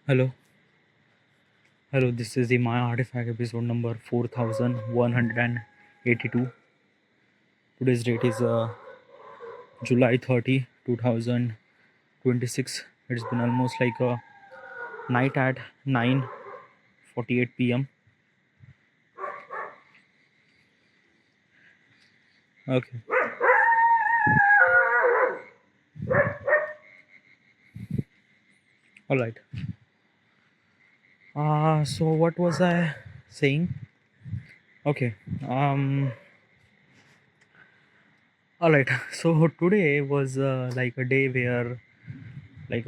Hello, hello. This is the My Artifact episode number 4182. Today's date is July 30, 2026. It's been almost like a night at 9:48 p.m. Okay, all right. So what was I saying? Okay. All right. So today was like a day where, like,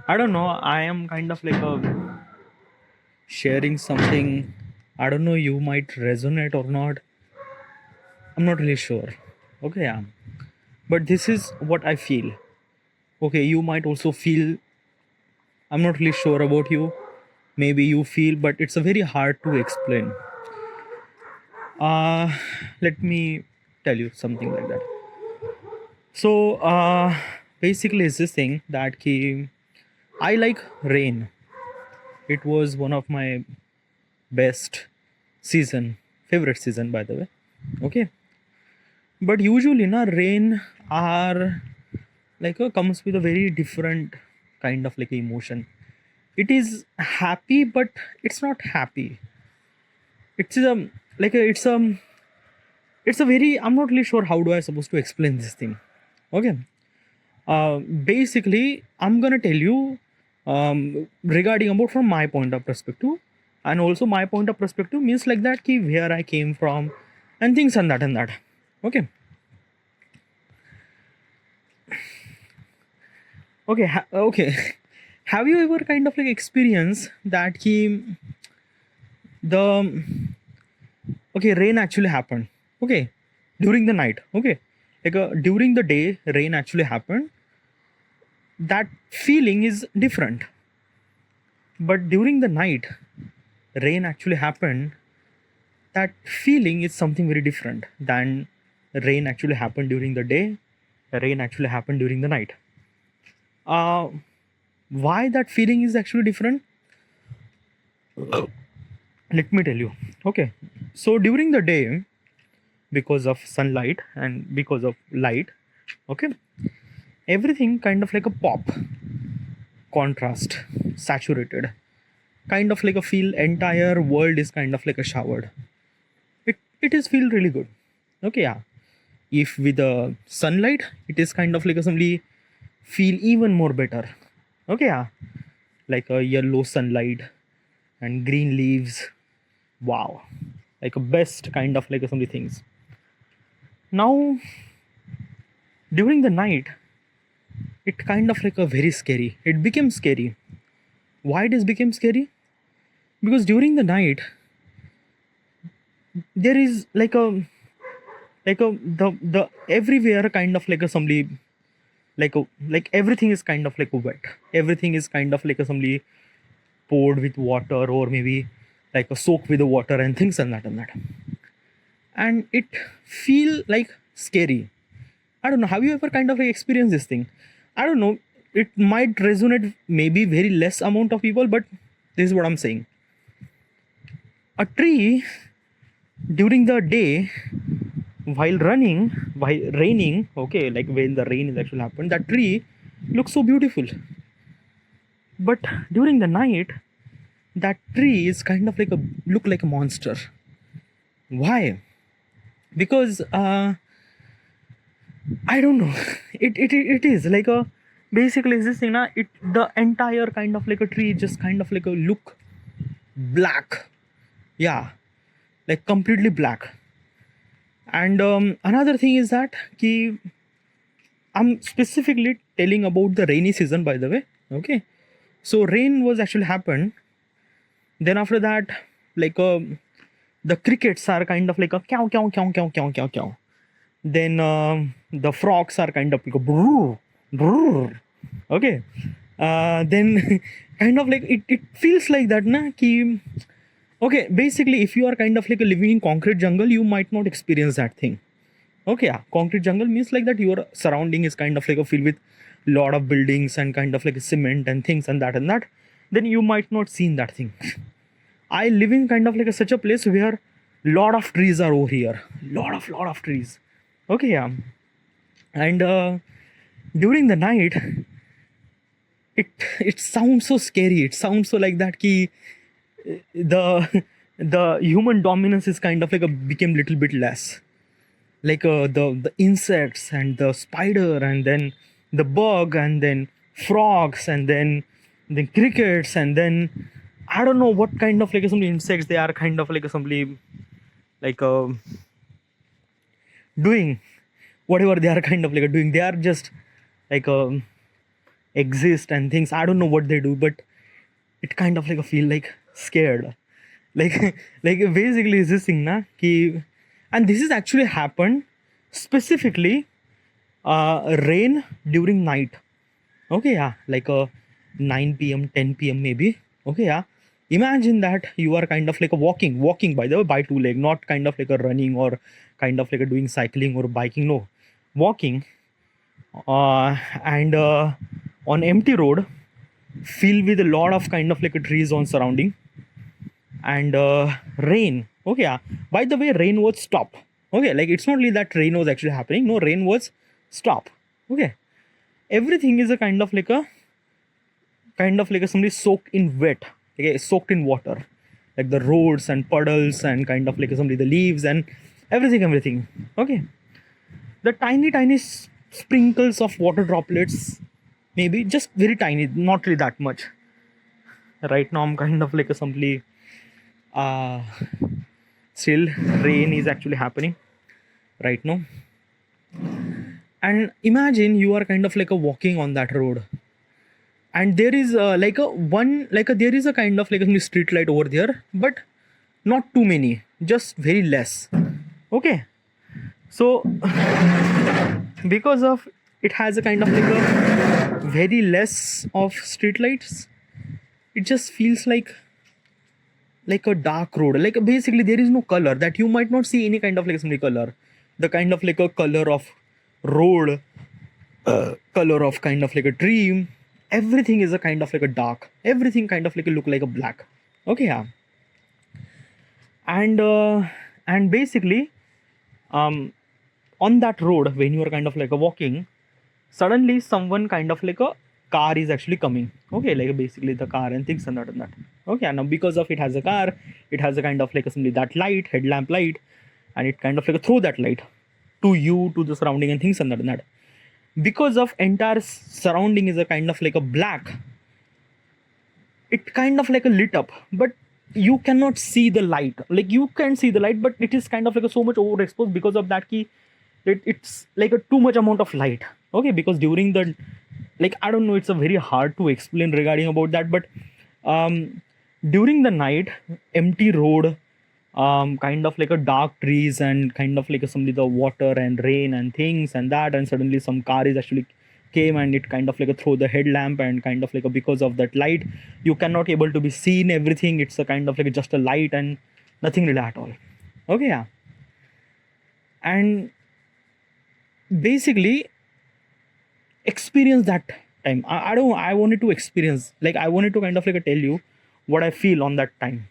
I don't know. I am kind of like sharing something. I don't know. You might resonate or not. I'm not really sure. Okay, yeah. But this is what I feel. Okay, you might also feel. I'm not really sure about you. Maybe you feel, but it's a very hard to explain. Uh, Let me tell you something like that. So, basically, it's this thing that I like rain. It was one of my best favorite season, by the way. Okay, but usually, na rain are like comes with a very different kind of like emotion. It is happy, but it's not happy. It's like a, it's a very, I'm not really sure how do I supposed to explain this thing. Okay, basically I'm gonna tell you regarding about from my point of perspective, and also my point of perspective means like that ki where I came from and things and that. Okay, okay. Have you ever kind of like experienced that ki the okay, rain actually happened, okay, during the night, okay, like during the day rain actually happened, that feeling is different, but during the night rain actually happened, that feeling is something very different than rain actually happened during the day, rain actually happened during the night. uh why that feeling is actually different, let me tell you. Okay, so during the day, because of sunlight and because of light, okay, everything kind of like a pop, contrast, saturated, kind of like a feel entire world is kind of like a showered. It is feel really good. Okay, yeah. If with the sunlight, it is kind of like a simply feel even more better. Okay, yeah. Like a yellow sunlight and green leaves. Wow, like a best kind of like some things. Now during the night, it kind of like a very scary. It became scary. Why it is became scary? Because during the night there is like a the everywhere kind of like a somebody like a like everything is kind of like a wet. Everything is kind of like a somebody poured with water, or maybe like a soak with the water and things and that, and it feel like scary. I don't know, have you ever kind of like experienced this thing? I don't know, it might resonate maybe very less amount of people, but this is what I'm saying. A tree during the day, while raining, okay, like when the rain is actually happened, that tree looks so beautiful. But during the night, that tree is kind of like a look like a monster. Why? Because I don't know. It is like a basically this thing na, it the entire kind of like a tree just kind of like a look black. Yeah, like completely black. And another thing is that ki I'm specifically telling about the rainy season, by the way. Okay, so rain was actually happened. Then after that, like the crickets are kind of like a cow cow cow cow cow cow cow. Then the frogs are kind of like a brrr, brrr. Okay, then kind of like it feels like that na ki. Okay, basically if you are kind of like a living in concrete jungle, you might not experience that thing. Okay, yeah, concrete jungle means like that your surrounding is kind of like a filled with lot of buildings and kind of like cement and things and that, then you might not seen that thing. I live in kind of like such a place where lot of trees are over here, lot of trees. Okay, yeah. And during the night, it it sounds so scary. It sounds so like that ki the the human dominance is kind of like became little bit less. Like the insects and the spider and then the bug and then frogs and then crickets and then I don't know what kind of like some insects they are kind of like somebody like doing whatever they are kind of like doing. They are just like exist and things. I don't know what they do, but it kind of like feel like scared. Like like basically is this thing na ki, and this is actually happened specifically rain during night. Okay, yeah, like 9 p.m 10 p.m maybe. Okay, yeah, imagine that you are kind of like a walking by the way, by two leg, not kind of like a running or kind of like a doing cycling or biking, no, walking, and on empty road filled with a lot of kind of like a trees on surrounding, and rain. Okay, yeah, by the way, rain was stop. Okay, like it's not only that rain was actually happening, no, rain was stop. Okay, everything is a kind of like a somebody soaked in wet, okay, soaked in water, like the roads and puddles and kind of like somebody the leaves and everything. Okay, the tiny sprinkles of water droplets, maybe just very tiny, not really that much. Right now I'm kind of like a simply uh still rain is actually happening right now. And imagine you are kind of like a walking on that road, and there is like a one like a there is a kind of like a street light over there, but not too many, just very less. Okay, so because of it has a kind of like a very less of street lights, it just feels like a dark road. Like basically there is no color, that you might not see any kind of like some color, the kind of like a color of road, color of kind of like a tree. Everything is a kind of like a dark, everything kind of like a look like a black. Okay, yeah. And basically um on that road when you are kind of like a walking, suddenly someone kind of like a car is actually coming. Okay, like basically the car and things and that. Okay, and now because of it has a car, it has a kind of like simply that light, headlamp light, and it kind of like throw that light to you, to the surrounding and things and that. Because of entire surrounding is a kind of like a black, it kind of like a lit up, but you cannot see the light. Like you can see the light, but it is kind of like a so much overexposed because of that key. It's like a too much amount of light. Okay, because during the, like I don't know, it's a very hard to explain regarding about that, but um during the night, empty road, kind of like a dark trees and kind of like a, suddenly the water and rain and things and that, and suddenly some car is actually came and it kind of like a throw the headlamp, and kind of like a, because of that light you cannot able to be seen everything. It's a kind of like just a light and nothing really at all. Okay, yeah. And basically experience that time. I don't, I wanted to experience, like I wanted to kind of like tell you what I feel on that time.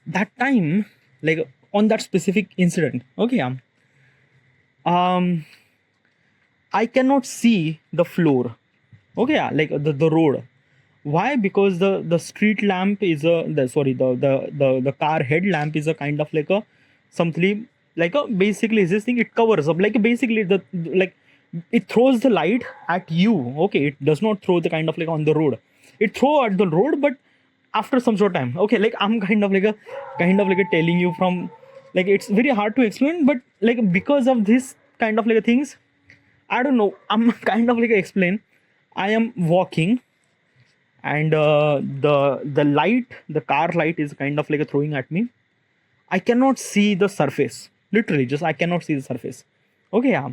That time, like on that specific incident. Okay, yeah. um I cannot see the floor. Okay, yeah, like the road. Why? Because the street lamp is a, the sorry, the car headlamp is a kind of like a something like a, basically is this thing, it covers up, like basically the, like it throws the light at you. Okay, it does not throw the kind of like on the road, it throw at the road, but after some short time. Okay, like I'm kind of like a telling you from, like it's very hard to explain, but like because of this kind of like things, I don't know, I'm kind of like explain. I am walking, and the light, the car light is kind of like throwing at me. I cannot see the surface. Literally, just I cannot see the surface. Okay, yeah.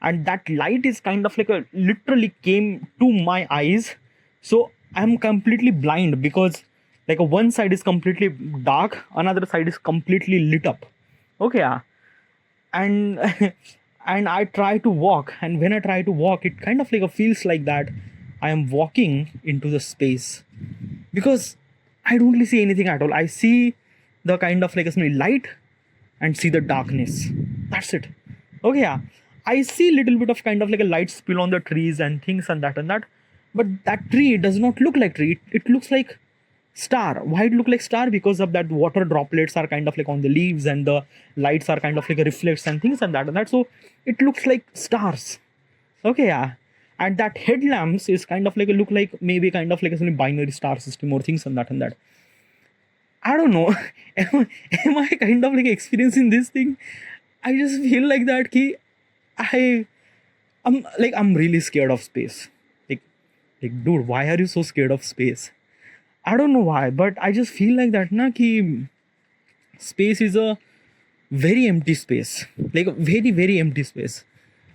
And that light is kind of like a literally came to my eyes. So I'm completely blind, because like one side is completely dark, another side is completely lit up. Okay, yeah. And and I try to walk, and when I try to walk, it kind of like feels like that I am walking into the space, because I don't really see anything at all. I see the kind of like a light and see the darkness. That's it. Okay, yeah. I see little bit of kind of like a light spill on the trees and things and that. But that tree does not look like tree. It looks like star. Why it look like star? Because of that water droplets are kind of like on the leaves, and the lights are kind of like a reflects and things and that. So it looks like stars. Okay, yeah. And that headlamps is kind of like a look like maybe kind of like a binary star system or things and that. I don't know. Am I kind of like experiencing this thing? I just feel like that ki I I'm really scared of space. Like like dude, why are you so scared of space? I don't know why, but I just feel like that na ki space is a very empty space. Like a very very empty space.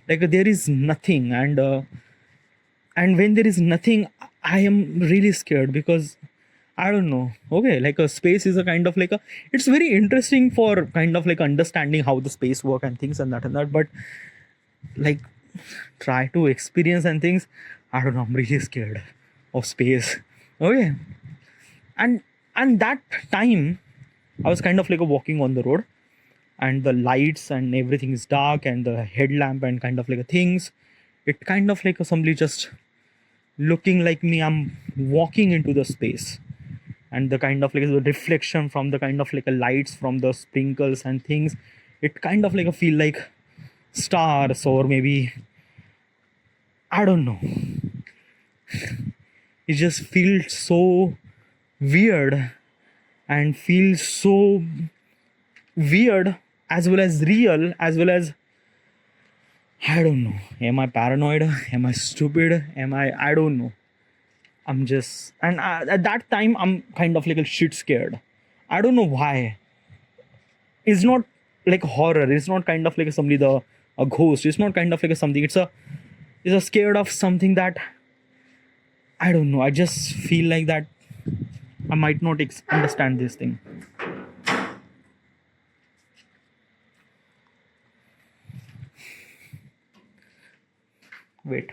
Like there is nothing, and when there is nothing, I am really scared, because I don't know. Okay, like a space is a kind of like a. It's very interesting for kind of like understanding how the space work and things and that. But like, try to experience and things. I don't know. I'm really scared of space. Okay, and that time, I was kind of like walking on the road, and the lights and everything is dark, and the headlamp and kind of like a things. It kind of like somebody just looking like me. I'm walking into the space, and the kind of like the reflection from the kind of like a lights from the sprinkles and things, it kind of like a feel like stars, or maybe I don't know. It just feels so weird, and feels so weird as well as real, as well as I don't know. Am I paranoid? Am I stupid? I don't know. I'm just, and at that time, I'm kind of like a shit scared. I don't know why. It's not like horror. It's not kind of like somebody a ghost. It's not kind of like a something. It's a scared of something that I don't know. I just feel like that I might not understand this thing. Wait.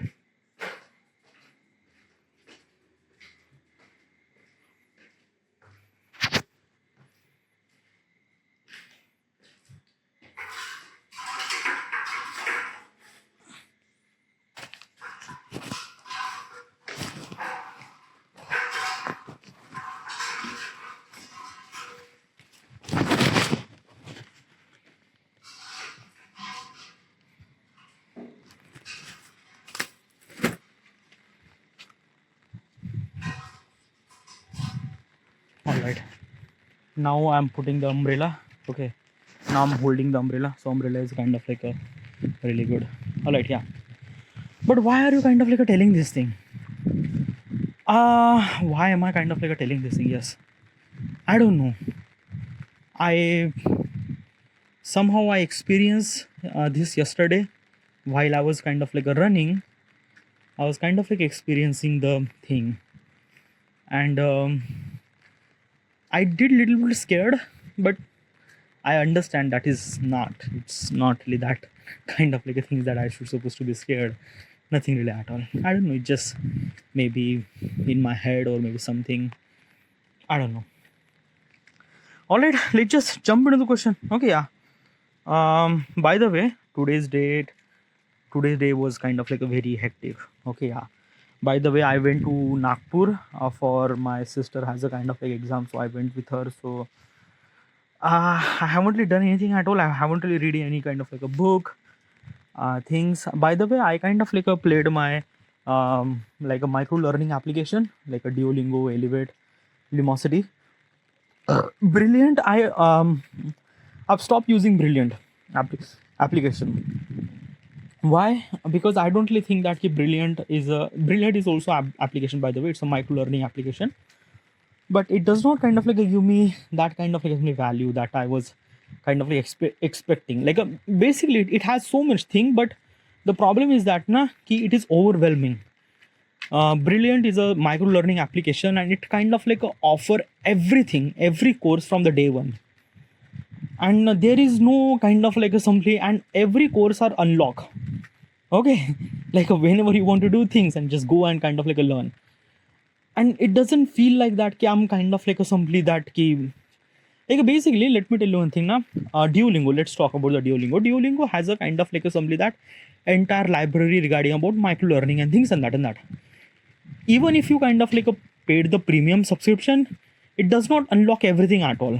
All right. Now I'm putting the umbrella. Okay. Now I'm holding the umbrella. So umbrella is kind of like a really good. All right. Yeah. But why are you kind of like a telling this thing? Why am I kind of like a telling this thing? Yes. I don't know. I somehow I experienced this yesterday while I was kind of like a running. I was kind of like experiencing the thing, and I did little bit scared, but I understand that is not. It's not really that kind of like a thing that I should supposed to be scared. Nothing really at all. I don't know. It just maybe in my head, or maybe something. I don't know. All right, let's just jump into the question. Okay, yeah. By the way, today's day was kind of like a very hectic. Okay, yeah. By the way, I went to Nagpur for my sister has a kind of like exam, so I went with her. So I haven't really done anything at all. I haven't really read any kind of like a book, things. By the way, I kind of like played my like a micro learning application, like a Duolingo, Elevate, Lumosity. Brilliant. I've stopped using Brilliant application. Why? Because I don't really think that Brilliant is also application. By the way, it's a micro learning application, but it does not kind of like give me that kind of like value that I was kind of like expecting. Like basically, it has so much thing, but the problem is that it is overwhelming. Brilliant is a micro learning application, and it kind of like offer everything, every course from the day one. and there is no kind of like a simply, and every course are unlock. Okay, like whenever you want to do things and just go and kind of like a learn, and it doesn't feel like that ki I'm kind of like a simply that ki, like basically let me tell you one thing now. Duolingo, let's talk about the Duolingo has a kind of like a simply that entire library regarding about micro learning and things and that and that. Even if you kind of like a paid the premium subscription, it does not unlock everything at all.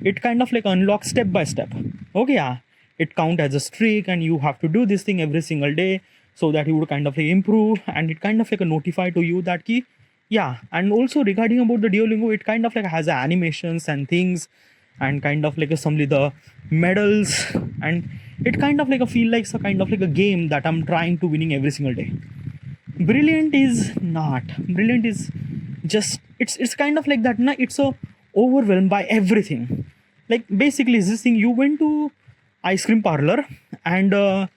It kind of like unlocks step by step. Okay, yeah, it count as a streak and you have to do this thing every single day so that you would kind of like improve, and it kind of like a notify to you that key. Yeah, and also regarding about the Duolingo, it kind of like has animations and things, and kind of like a some the medals, and it kind of like a feel like a kind of like a game that I'm trying to winning every single day. Brilliant is not. Brilliant is just, it's kind of like that na, it's so overwhelmed by everything. Like basically is this thing, you went to ice cream parlor and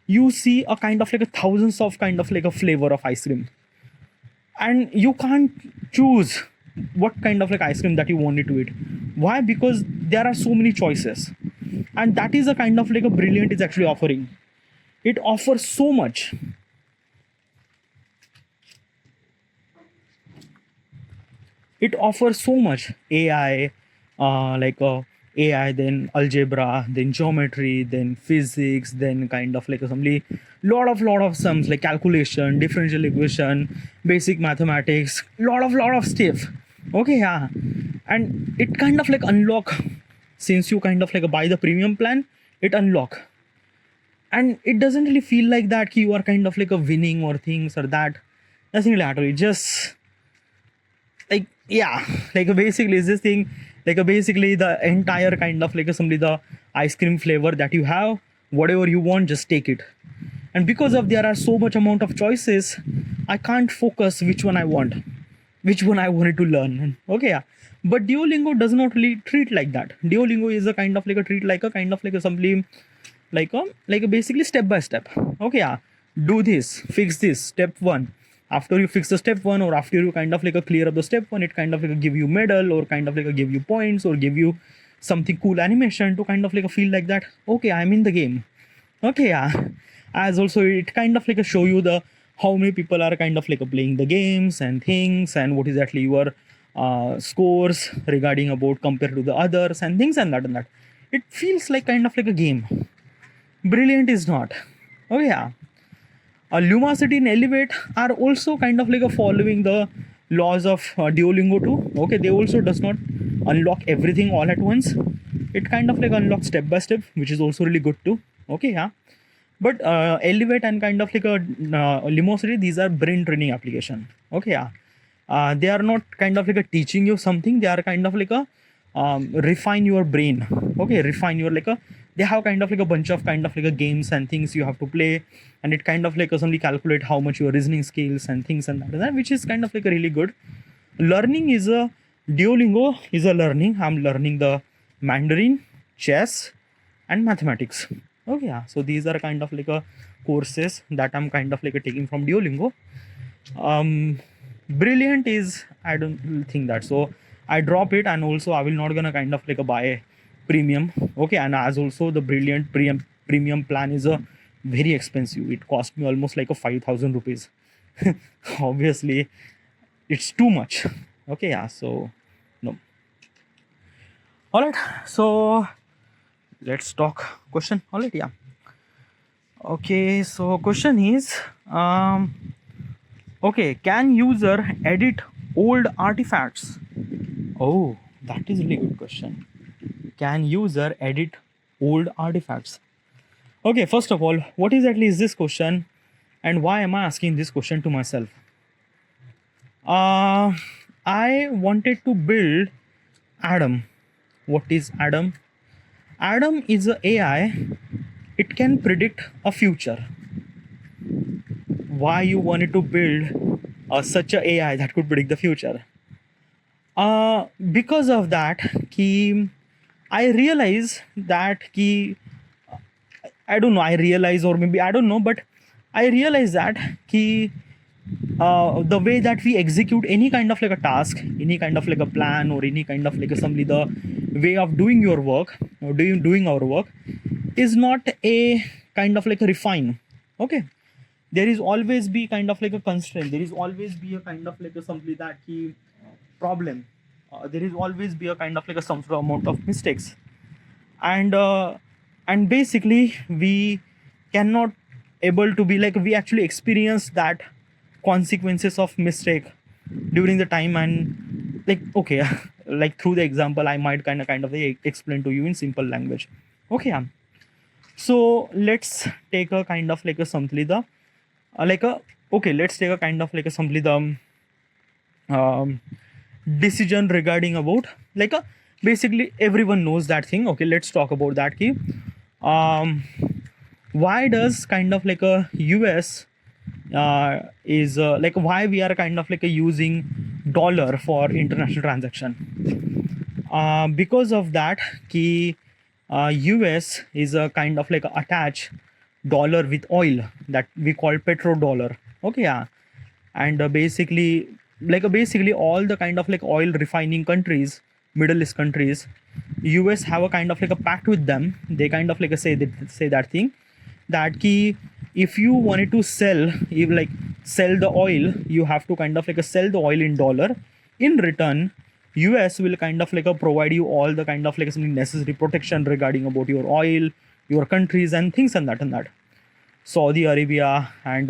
you see a kind of like a thousands of kind of like a flavor of ice cream, and you can't choose what kind of like ice cream that you wanted to eat. Why? Because there are so many choices, and that is a kind of like a Brilliant is actually offering. It offers so much. It offers so much AI, AI, then algebra, then geometry, then physics, then kind of like assembly, lot of sums like calculation, differential equation, basic mathematics, lot of stuff. Okay, yeah, and it kind of like unlock, since you kind of like buy the premium plan, it unlock, and it doesn't really feel like that you are kind of like a winning or things or that. Nothing like that. It just like, yeah, like basically is this thing, like basically the entire kind of like assembly the ice cream flavor that you have, whatever you want, just take it. And because of there are so much amount of choices, I can't focus which one I want, which one I wanted to learn. Okay, yeah, but Duolingo does not really treat like that. Duolingo is a kind of like a treat like a kind of like a simply like a basically step by step. Okay, yeah, do this, fix this step one. After you fix the step one, or after you kind of like a clear up the step one, it kind of like a give you medal, or kind of like a give you points, or give you something cool animation to kind of like a feel like that, okay, I'm in the game. Okay, yeah, as also it kind of like a show you the how many people are kind of like a playing the games and things, and what is actually your scores regarding about compared to the others and things and that. It feels like kind of like a game. Brilliant is not. Oh yeah. Lumosity and Elevate are also kind of like a following the laws of Duolingo too. Okay, they also does not unlock everything all at once. It kind of like unlocks step by step, which is also really good too. Okay, yeah. But Elevate and kind of like a Lumosity, these are brain training application. Okay, yeah. They are not kind of like a teaching you something. They are kind of like a refine your brain. Okay, refine your like a, they have kind of like a bunch of kind of like a games and things you have to play, and it kind of like only calculate how much your reasoning skills and things and that, which is kind of like a really good. Learning is a, Duolingo is a learning. I'm learning the Mandarin, chess, and mathematics. Okay, yeah. So these are kind of like a courses that I'm kind of like a taking from Duolingo. Brilliant is, I don't think that, so I drop it, and also I will not gonna kind of like a buy premium. Okay, and as also the Brilliant premium plan is a very expensive. It cost me almost like a 5,000 rupees. Obviously it's too much. Okay, yeah, so no. All right, so let's talk question. All right, yeah. Okay, so question is okay, can user edit old artifacts? Oh, that is a really good question. Can user edit old artifacts? Okay, first of all, what exactly is this question, and why am I asking this question to myself? I wanted to build Adam. What is Adam? Adam is a AI. It can predict a future. Why you wanted to build such a AI that could predict the future? Because of that, I realize that I don't know. I realize, or maybe I don't know, but I realize that the way that we execute any kind of like a task, any kind of like a plan, or any kind of like assembly, the way of doing your work or doing our work is not a kind of like a refine. Okay, there is always be kind of like a constraint, there is always be a kind of like a something that key problem, there is always be a kind of like a some sort of amount of mistakes, and basically we cannot able to be like we actually experience that consequences of mistake during the time. And like okay, like through the example I might kind of explain to you in simple language. Okay, so let's take a kind of like a simply the like a okay, let's take a kind of like a simply the um, decision regarding about like a basically everyone knows that thing. Okay, let's talk about that key. um why does kind of like a US is like why we are kind of like a using dollar for international transaction? Because of that key, US is a kind of like a attach dollar with oil that we call petrodollar. Okay, yeah, and basically all the kind of like oil refining countries, Middle East countries, US have a kind of like a pact with them. They kind of like a say that thing that key, if you wanted to sell, if like sell the oil, you have to kind of like a sell the oil in dollar. In return, US will kind of like a provide you all the kind of like some necessary protection regarding about your oil, your countries and things and that. Saudi Arabia and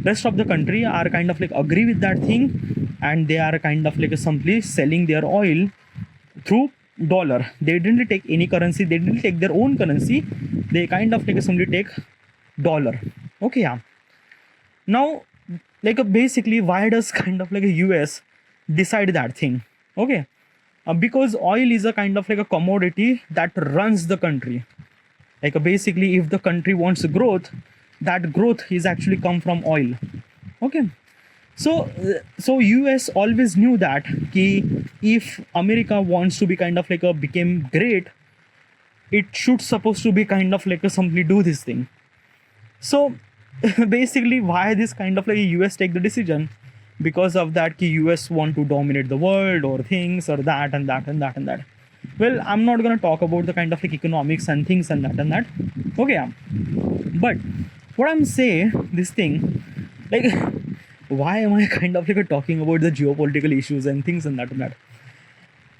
rest of the country are kind of like agree with that thing, and they are kind of like simply selling their oil through dollar. They didn't take any currency, they didn't take their own currency, they kind of like simply take dollar. Okay, yeah. Now like basically why does kind of like a US decide that thing? Okay, because oil is a kind of like a commodity that runs the country. Like basically if the country wants growth, that growth is actually come from oil. Okay, so US always knew that ki if America wants to be kind of like a became great, it should supposed to be kind of like a simply do this thing. So basically why this kind of like US take the decision? Because of that ki US want to dominate the world or things or that and that and that and that. Well, I'm not going to talk about the kind of like economics and things and that and that. Okay, yeah. But what I'm saying this thing, like why am I kind of like talking about the geopolitical issues and things and that?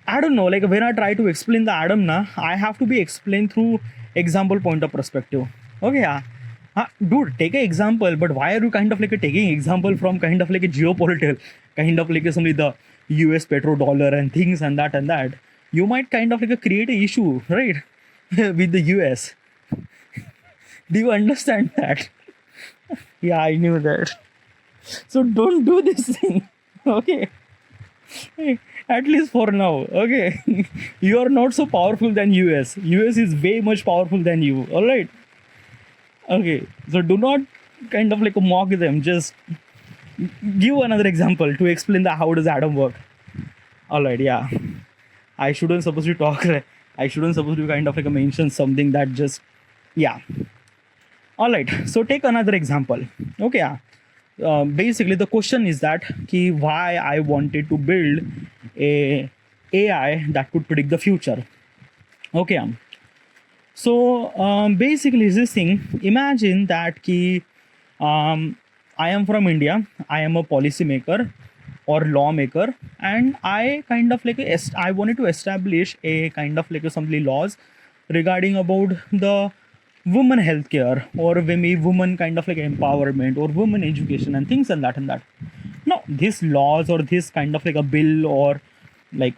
I don't know, like when I try to explain the atom na, I have to be explained through example point of perspective. Okay, yeah. Dude, take an example, but why are you kind of like taking example from kind of like a geopolitical, kind of like something the US petrodollar and things and that and that? You might kind of like create a issue, right, with the US. Do you understand that? Yeah, I knew that. So don't do this thing. Okay. At least for now. Okay. You are not so powerful than US. US is way much powerful than you. Alright. Okay. So do not kind of like mock them. Just give another example to explain the how does atom work. Alright, yeah. I shouldn't supposed to talk. I shouldn't supposed to kind of like mention something that just yeah. Alright. So take another example. Okay, yeah. Basically the question is that ki why I wanted to build a AI that could predict the future. Okay, so basically this thing, imagine that ki I am from India, I am a policy maker or lawmaker, and I kind of like I wanted to establish a kind of like some laws regarding about the women healthcare or maybe women kind of like empowerment or women education and things and that and that. Now these laws or this kind of like a bill or like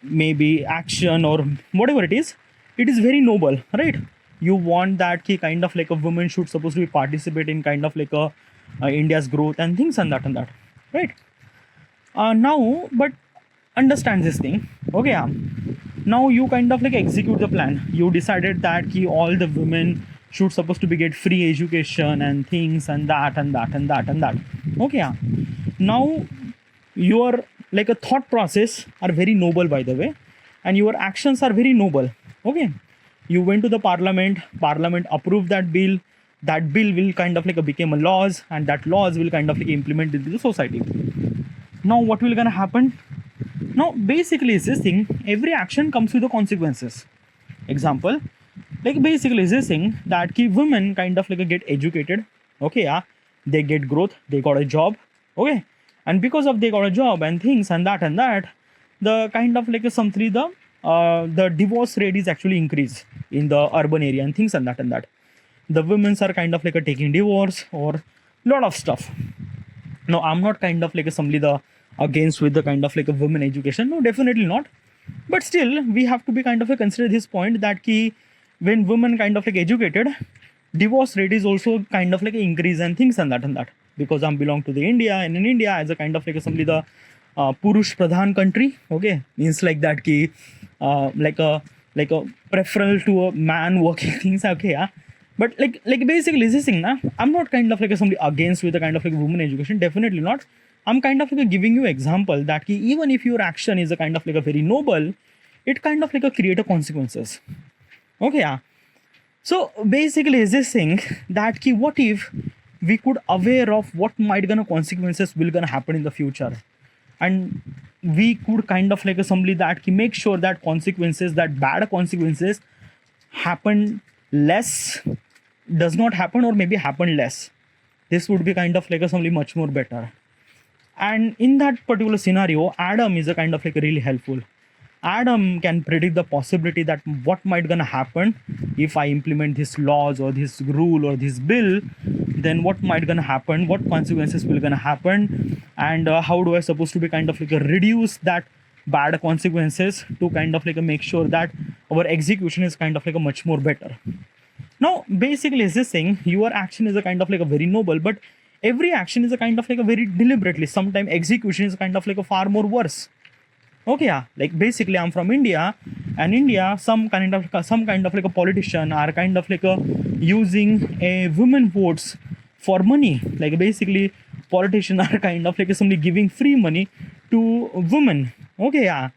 maybe action or whatever it is very noble, right? You want that ki kind of like a woman should supposed to be participate in kind of like a India's growth and things and that, right? Now but understand this thing. Okay, yeah. Now you kind of like execute the plan. You decided that ki all the women should supposed to be get free education and things and that and that and that and that. Okay, yeah. Now your like a thought process are very noble, by the way, and your actions are very noble. Okay, you went to the parliament approved that bill. That bill will kind of like become a laws, and that laws will kind of like implement into the society. Now what will gonna happen? Now basically is this thing, every action comes with the consequences. Example, like basically is this thing that ki women kind of like get educated, okay, yeah, they get growth, they got a job, okay, and because of they got a job and things and that, the kind of like something, the divorce rate is actually increased in the urban area and things and that the women are kind of like taking divorce or lot of stuff. No, I'm not kind of like somebody the against with the kind of like a women education, no, definitely not. But still we have to be kind of a consider this point that ki when women kind of like educated, divorce rate is also kind of like a increase and things and that because I'm belong to the India, and in India as a kind of like somebody the purush pradhan country, okay, means like that ki like a preferable to a man working things, okay, yeah. But like basically this thing na, I'm not kind of like somebody against with the kind of like women education, definitely not. I'm kind of like giving you example that ki even if your action is a kind of like a very noble, it kind of like a create a consequences, okay, yeah. So basically is this thing that ki what if we could aware of what might gonna consequences will gonna happen in the future, and we could kind of like assembly that ki make sure that consequences, that bad consequences happen less, does not happen, or maybe happen less. This would be kind of like assembly much more better. And in that particular scenario, Adam is a kind of like really helpful. Adam can predict the possibility that what might gonna happen if I implement this laws or this rule or this bill, then what might gonna happen, what consequences will gonna happen, and how do I supposed to be kind of like reduce that bad consequences to kind of like make sure that our execution is kind of like a much more better. Now basically is this thing, your action is a kind of like a very noble, but every action is a kind of like a very deliberately, sometimes execution is kind of like a far more worse, okay, yeah. Like basically I'm from India, and India some kind of like a politician are kind of like a using a women votes for money. Like basically politicians are kind of like somebody giving free money to women, okay, yeah.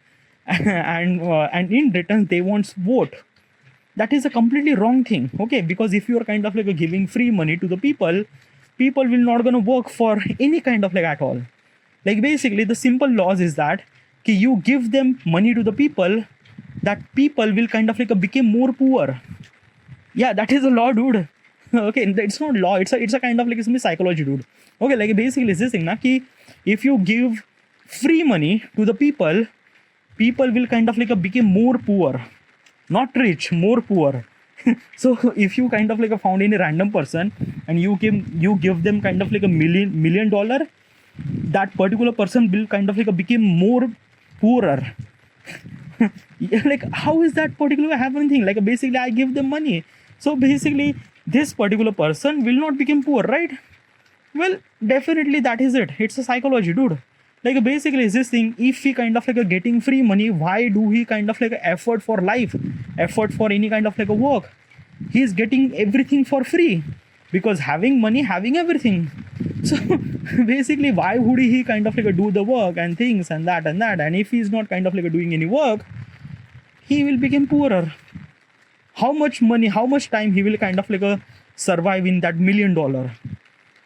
And in return they want vote. That is a completely wrong thing, okay, because if you are kind of like a giving free money to the people, people will not gonna work for any kind of like at all. Like basically the simple laws is that ki you give them money to the people, that people will kind of like become more poor. Yeah, that is a law, dude. Okay, it's not law, it's a kind of like some psychology, dude. Okay, like basically it's this thing na ki if you give free money to the people, people will kind of like become more poor, not rich, more poor. So if you kind of like found any random person and you give them kind of like $1 million, that particular person will kind of like become more poorer. Yeah, like how is that particular happening thing? Like basically I give them money, so basically this particular person will not become poor, right? Well, definitely that is it, it's a psychology, dude. Like basically is this thing, if he kind of like getting free money, why do he kind of like effort for life, effort for any kind of like a work? He's getting everything for free because having money, having everything. So basically why would he kind of like do the work and things and that, and if he's not kind of like doing any work, he will become poorer. How much money, how much time he will kind of like survive in that $1 million?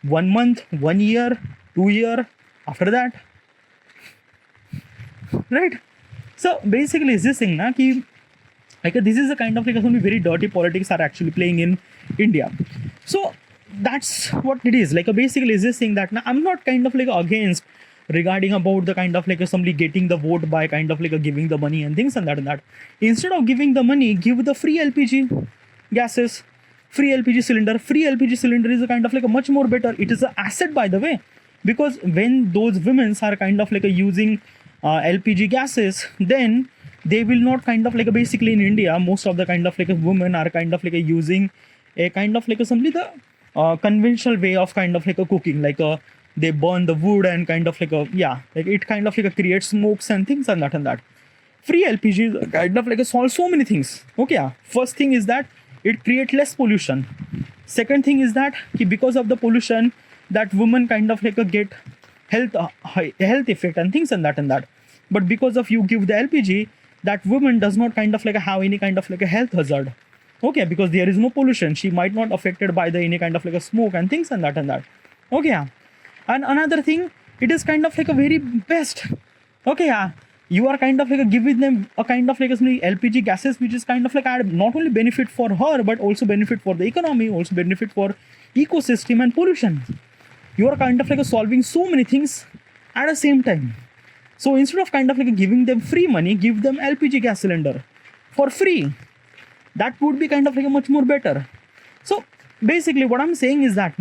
1 month, 1 year, 2 year, after that, right? So basically is this thing na ki like this is a kind of like some very dirty politics are actually playing in India. So that's what it is. Like basically is this thing that na, I'm not kind of like against regarding about the kind of like somebody getting the vote by kind of like giving the money and things and that. Instead of giving the money, give the free LPG gases, free LPG cylinder. Free LPG cylinder is a kind of like a much more better. It is an asset, by the way, because when those women are kind of like using LPG gases, then they will not kind of like basically in India most of the kind of like women are kind of like using a kind of like simply the conventional way of kind of like a cooking, like they burn the wood and kind of like yeah, like it kind of like creates smokes and things and that. Free LPG kind of like solves so many things, okay, yeah. First thing is that it creates less pollution. Second thing is that because of the pollution, that women kind of like get health effect and things and that. But because of you give the LPG, that woman does not kind of like have any kind of like a health hazard, okay, because there is no pollution. She might not affected by the any kind of like a smoke and things and that, okay, yeah. And another thing, it is kind of like a very best, okay, yeah. you are kind of like giving them a kind of like LPG gases, which is kind of like not only benefit for her, but also benefit for the economy, also benefit for ecosystem and pollution. You are kind of like solving so many things at the same time. So instead of kind of like giving them free money, give them LPG gas cylinder for free. That would be kind of like a much more better. So basically what I'm saying is that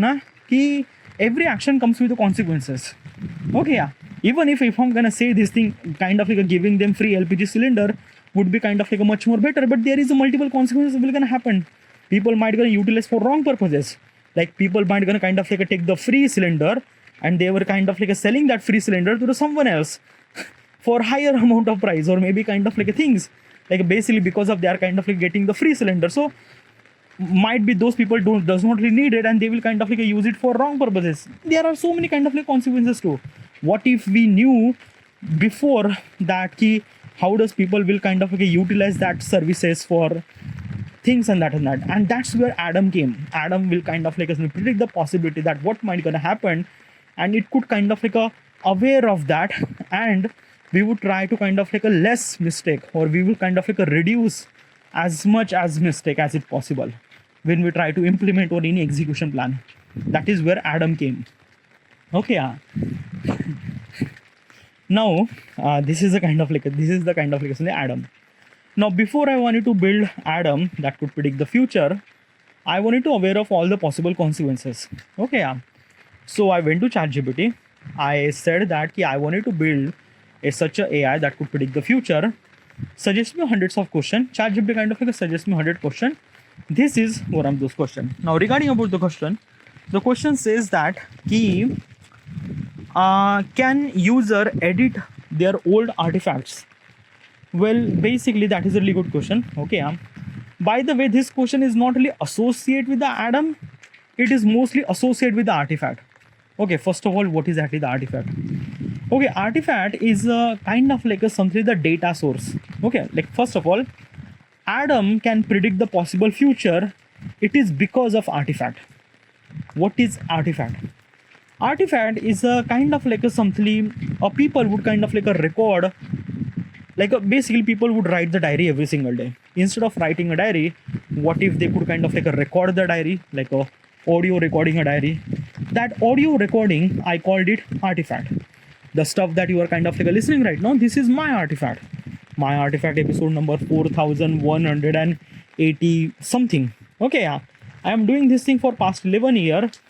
ki every action comes with the consequences. Okay, yeah. Even if I'm gonna say this thing, kind of like giving them free LPG cylinder would be kind of like a much more better, but there is a multiple consequences will gonna happen. People might gonna utilize for wrong purposes. Like people might gonna kind of like take the free cylinder and they were kind of like selling that free cylinder to someone else for higher amount of price, or maybe kind of like things like basically because of they are kind of like getting the free cylinder. So might be those people does not really need it and they will kind of like use it for wrong purposes. There are so many kind of like consequences too. What if we knew before that key how does people will kind of like utilize that services for things and that, and that's where Adam came. Adam will kind of like predict the possibility that what might gonna happen, and it could kind of like aware of that, and we would try to kind of like a less mistake, or we will kind of like reduce as much as mistake as it possible when we try to implement or any execution plan. That is where Adam came. Okay, yeah. Now this is the kind of like Adam. Now before I wanted to build Adam that could predict the future, I wanted to aware of all the possible consequences. Okay, yeah. So I went to ChatGPT. I said that I wanted to build such a AI that could predict the future. Suggest me hundreds of questions. ChatGPT kind of like suggest me 100 questions. This is one of those questions. Now regarding about the question says that can user edit their old artifacts? Well, basically that is a really good question. Okay, by the way, this question is not really associated with the Adam. It is mostly associated with the artifact. Okay, first of all, what is actually the artifact? Okay, artifact is a kind of like something the data source. Okay, like first of all, Adam can predict the possible future. It is because of artifact. What is artifact? Artifact is a kind of like something people would kind of like record. Basically people would write the diary every single day. Instead of writing a diary, what if they could kind of like record the diary, like a audio recording a diary? That audio recording, I called it artifact. The stuff that you are kind of like listening right now, this is my artifact. My artifact episode number 4180 something. Okay, yeah. I am doing this thing for past 11 years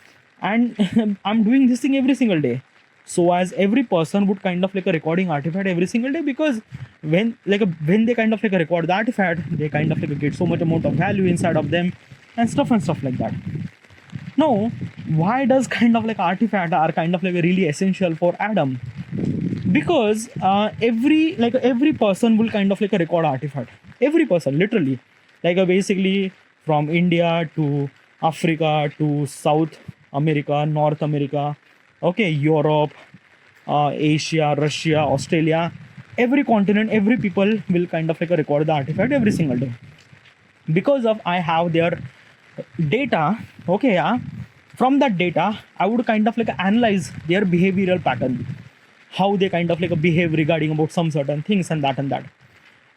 and I'm doing this thing every single day. So as every person would kind of like a recording artifact every single day, because when they kind of like record the artifact, they kind of like get so much amount of value inside of them and stuff like that. Now, why does kind of like artifact are kind of like really essential for Adam? Because every person will kind of like record artifact. Every person, literally, basically from India to Africa to South America, North America, okay, Europe, Asia, Russia, Australia, every continent, every people will kind of like record the artifact every single day. Because of I have their data, okay, yeah. From that data, I would kind of like analyze their behavioral pattern, how they kind of like behave regarding about some certain things and that,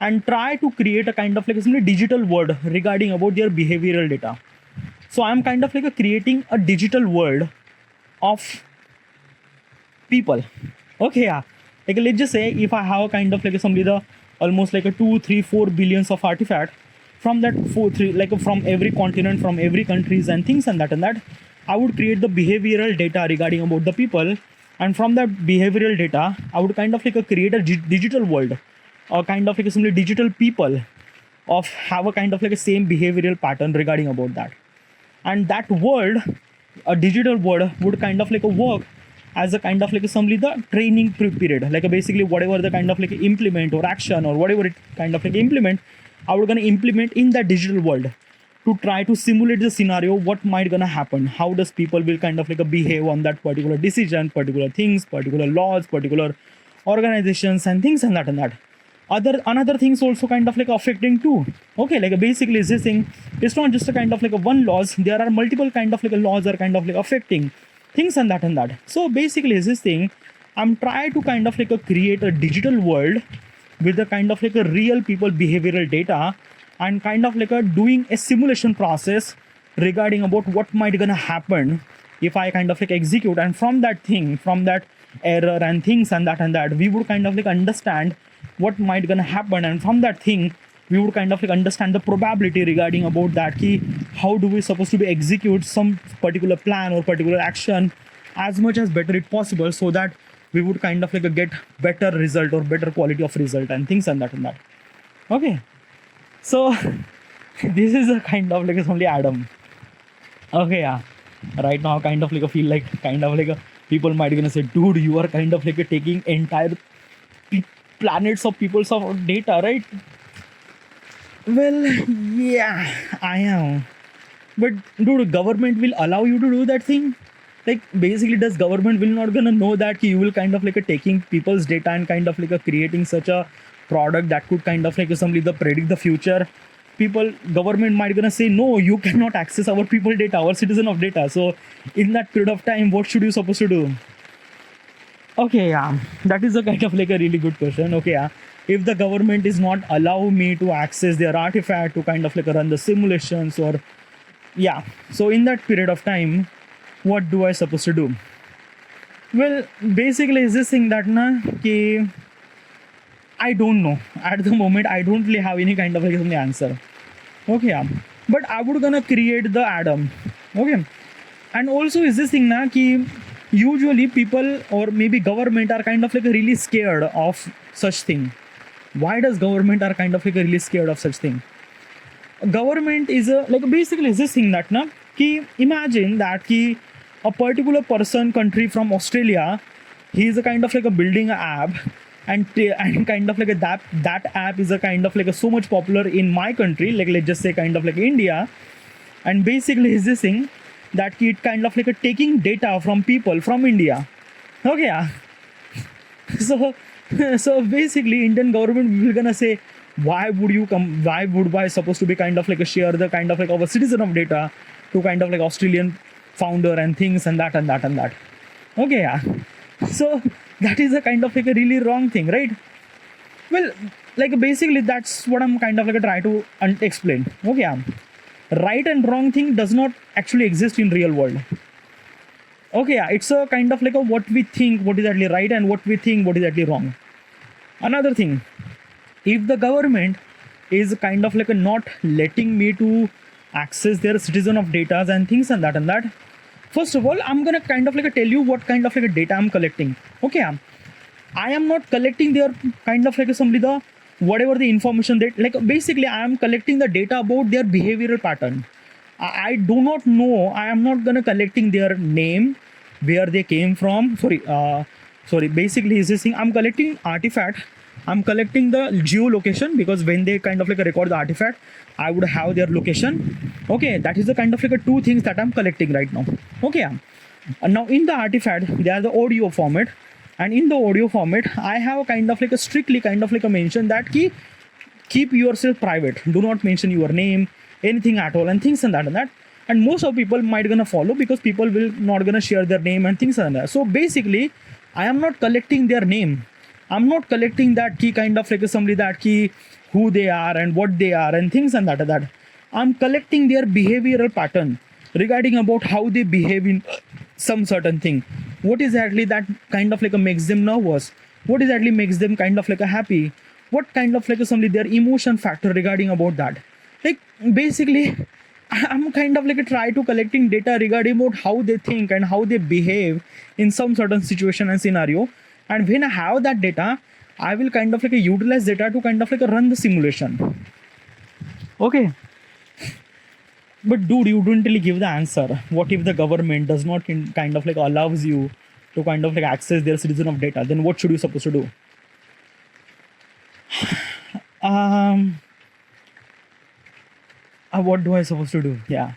and try to create a kind of like a digital world regarding about their behavioral data. So I'm kind of like creating a digital world of people. Okay, yeah. Let's just say if I have kind of like almost like a 2, 3, 4 billions of artifact, from that from every continent, from every countries and things and that, I would create the behavioral data regarding about the people, and from that behavioral data, I would kind of like create a digital world, or kind of like simply digital people of have a kind of like a same behavioral pattern regarding about that. And that world, a digital world, would kind of like work as a kind of like simply the training period, basically whatever the kind of like implement or action or whatever it kind of like implement, I would gonna implement in that digital world to try to simulate the scenario, what might gonna happen, how does people will kind of like behave on that particular decision, particular things, particular laws, particular organizations and things and that. Another things also kind of like affecting too. Okay, basically this thing, it's not just a kind of like a one laws, there are multiple kind of like laws are kind of like affecting things and that. So basically this thing, I'm trying to kind of like create a digital world with the kind of like a real people behavioral data, and kind of like a doing a simulation process regarding about what might gonna happen if I kind of like execute, and from that thing, from that error and things and that, we would kind of like understand what might gonna happen, and from that thing we would kind of like understand the probability regarding about that key, how do we supposed to be execute some particular plan or particular action as much as better it possible, so that we would kind of like get better result or better quality of result and things and that. Okay, so this is a kind of like a only Adam. Okay, yeah. Right now, kind of like a feel like kind of like a people might gonna say, dude, you are kind of like a taking entire planets of people's of data, right? Well, yeah, I am. But dude, government will allow you to do that thing. Like basically, does government will not gonna know that you will kind of like a taking people's data and kind of like a creating such a product that could kind of like assembly the predict the future. People, government might gonna say no, you cannot access our people data, our citizen of data. So in that period of time, what should you supposed to do? Okay, yeah, that is a kind of like a really good question. Okay, yeah, if the government is not allow me to access their artifact to kind of like run the simulations, or yeah, so in that period of time, what do I supposed to do? Well, basically is this thing that na ki I don't know at the moment. I don't really have any kind of like some answer. Okay, yeah, but I would gonna create the Adam. Okay, and also is this thing na ki usually people or maybe government are kind of like really scared of such thing. Why does government are kind of like really scared of such thing? Government is a like basically is this thing that na ki imagine that ki a particular person country from Australia, he is a kind of like a building a app, and kind of like a, that app is a kind of like a so much popular in my country, like let's just say kind of like India, and basically is this thing that it kind of like a taking data from people from India. Okay, yeah. So so basically Indian government will gonna say, why would you come, why would I supposed to be kind of like a share the kind of like our citizen of data to kind of like Australian founder and things and that. Okay, yeah. So that is a kind of like a really wrong thing, right? Well, like basically that's what I'm kind of like try to explain. Okay, yeah. Right and wrong thing does not actually exist in real world. Okay, yeah, it's a kind of like a what we think what is actually right and what we think what is actually wrong. Another thing, if the government is kind of like a not letting me to access their citizen of data and things and that, first of all, I'm gonna kind of like tell you what kind of like a data I'm collecting. Okay, I am not collecting their kind of like somebody the whatever the information that like basically I am collecting the data about their behavioral pattern. I do not know. I am not gonna collecting their name, where they came from. Sorry. Basically, is this thing I'm collecting artifact. I'm collecting the geolocation, because when they kind of like record the artifact, I would have their location. Okay, that is the kind of like a two things that I'm collecting right now. Okay, and now in the artifact, they are the audio format, and in the audio format, I have kind of like a strictly kind of like a mention that key keep yourself private. Do not mention your name, anything at all, and things and that. And most of people might gonna follow, because people will not gonna share their name and things like that. So basically, I am not collecting their name. I'm not collecting that key kind of like somebody that key who they are and what they are and things and that. I'm collecting their behavioral pattern regarding about how they behave in some certain thing. What is actually that kind of like a makes them nervous? What is actually makes them kind of like a happy? What kind of like a somebody their emotion factor regarding about that? Like basically, I'm kind of like a try to collecting data regarding about how they think and how they behave in some certain situation and scenario. And when I have that data, I will kind of like utilize data to kind of like run the simulation. Okay. But dude, you didn't really give the answer. What if the government does not kind of like allows you to kind of like access their citizen of data? Then what should you supposed to do? What do I supposed to do? Yeah.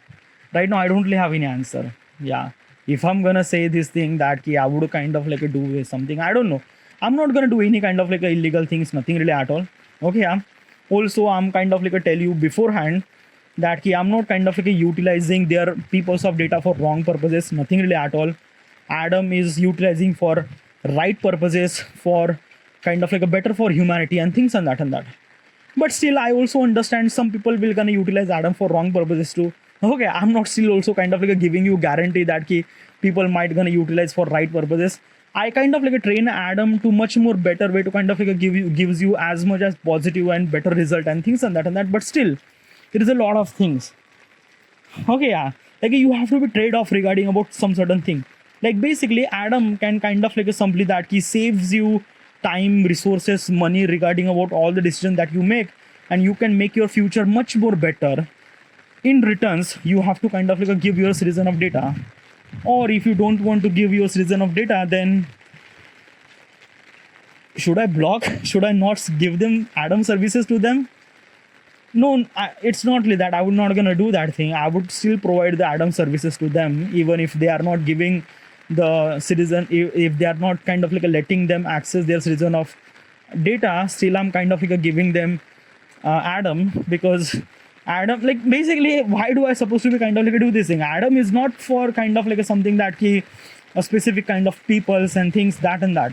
Right now, I don't really have any answer. Yeah. If I'm gonna say this thing that I would kind of like do something, I don't know. I'm not gonna do any kind of like illegal things, nothing really at all. Okay, yeah. Also, I'm kind of like tell you beforehand that I'm not kind of like utilizing their people's of data for wrong purposes, nothing really at all. Adam is utilizing for right purposes, for kind of like a better for humanity and things and that. But still, I also understand some people will gonna utilize Adam for wrong purposes too. Okay, I'm not still also kind of like a giving you guarantee that ki people might gonna utilize for right purposes. I kind of like a train Adam to much more better way to kind of like a gives you as much as positive and better result and things and that. But still, there is a lot of things. Okay, yeah, like you have to be trade off regarding about some certain thing. Like basically, Adam can kind of like a simply that he saves you time, resources, money regarding about all the decisions that you make, and you can make your future much more better. In returns, you have to kind of like give your citizen of data, or if you don't want to give your citizen of data, then should I block? Should I not give them Adam services to them? No, it's not like that. I would not gonna do that thing. I would still provide the Adam services to them, even if they are not giving the citizen, if they are not kind of like letting them access their citizen of data. Still, I'm kind of like giving them Adam, because Adam, like basically, why do I supposed to be kind of like do this thing? Adam is not for kind of like something that a specific kind of peoples and things that and that.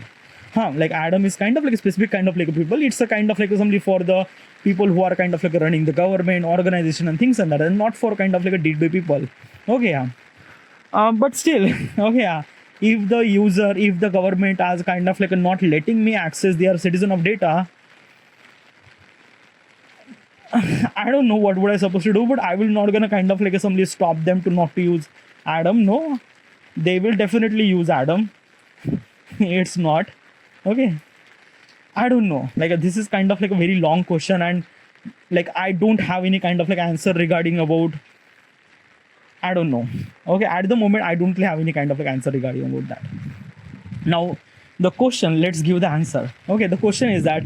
Like Adam is kind of like a specific kind of like people. It's a kind of like somebody for the people who are kind of like running the government, organization and things and that, and not for kind of like a did by people. Okay, yeah. But still, okay, yeah. If the user, if the government is kind of like not letting me access their citizen of data, I don't know what would I supposed to do, but I will not gonna kind of like somebody stop them to not to use Adam. No, they will definitely use Adam. It's not. Okay, I don't know. Like this is kind of like a very long question, and like I don't have any kind of like answer regarding about. I don't know. Okay, at the moment I don't have any kind of like answer regarding about that. Now, the question. Let's give the answer. Okay, the question is that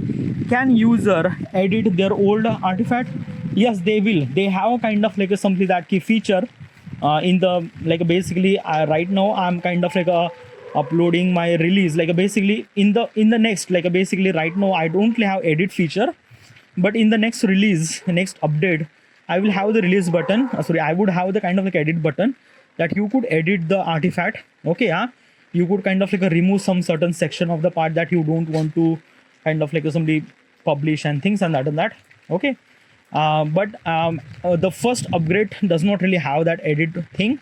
can user edit their old artifact? Yes, they will. They have a kind of like a something that key feature in the like basically right now I'm kind of like uploading my release like basically in the next like basically right now I don't have edit feature, but in the next release, next update, I will have the release button. I would have the kind of like edit button that you could edit the artifact. Okay, yeah, you could kind of like remove some certain section of the part that you don't want to kind of like somebody publish and things and that. Okay, but the first upgrade does not really have that edit thing.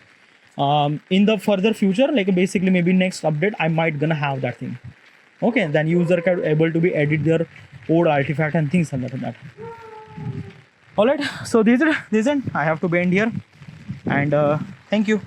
In the further future, like basically maybe next update, I might gonna have that thing. Okay, then user can able to be edit their old artifact and things and that. All right, so this is I have to end here, and thank you.